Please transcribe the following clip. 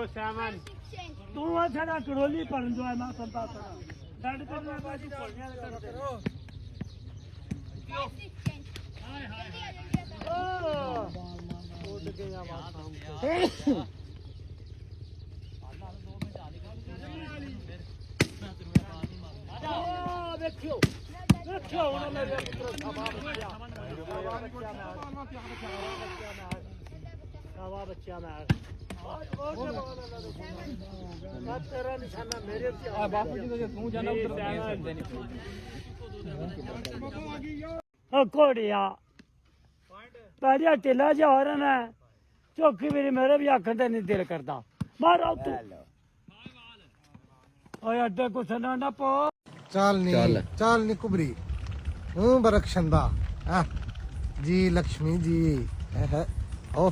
7 ਤੂੰ ਆ ਸਾਡਾ ਕਰੋਲੀ ਭਰਨ ਜੋ ਹੈ ਮੈਂ ਸੰਤਾ ਡੱਡ ਤੇ ਮੈਂ ਬਾਜੀ ਭੋਲੀਆਂ ਕਰੋ ਵੇਖਿਓ ਵੇਖਿਓ ਹੁਣ ਮੇਰੇ ਪੁੱਤਰ ਸਾਵਾ ਬੱਚਿਆ ਨਾਲ ਤੇਰਾ ਨਿਸ਼ਾਨਾ ਮੇਰੇ ਤੇ ਆ ਬਾਪੂ ਜੀ ਦੇ ਤੂੰ ਜਾਣਾ ਉਧਰ ਓ ਕੋੜਿਆ ਪਹਿਲਿਆ ਢਿੱਲਾ ਜਿਹਾ ਹੋ ਰਹਾ ਹੈ ਚੌਕੀ ਮੇਰੀ ਮੇਰੇ ਵੀ ਅੱਖ ਤੇ ਨਹੀਂ ਦਿਲ ਕਰਦਾ ਮਾਰੋ ਤੂੰ ਓਏ ਅੱਡੇ ਕੁਛ ਨਾ ਪੋ ਚਾਲ ਨੀ ਕੁਬਰੀ ਬਰਖਸ਼ੰਦਾ ਜੀ ਲక్ష్ਮੀ ਜੀ ਓ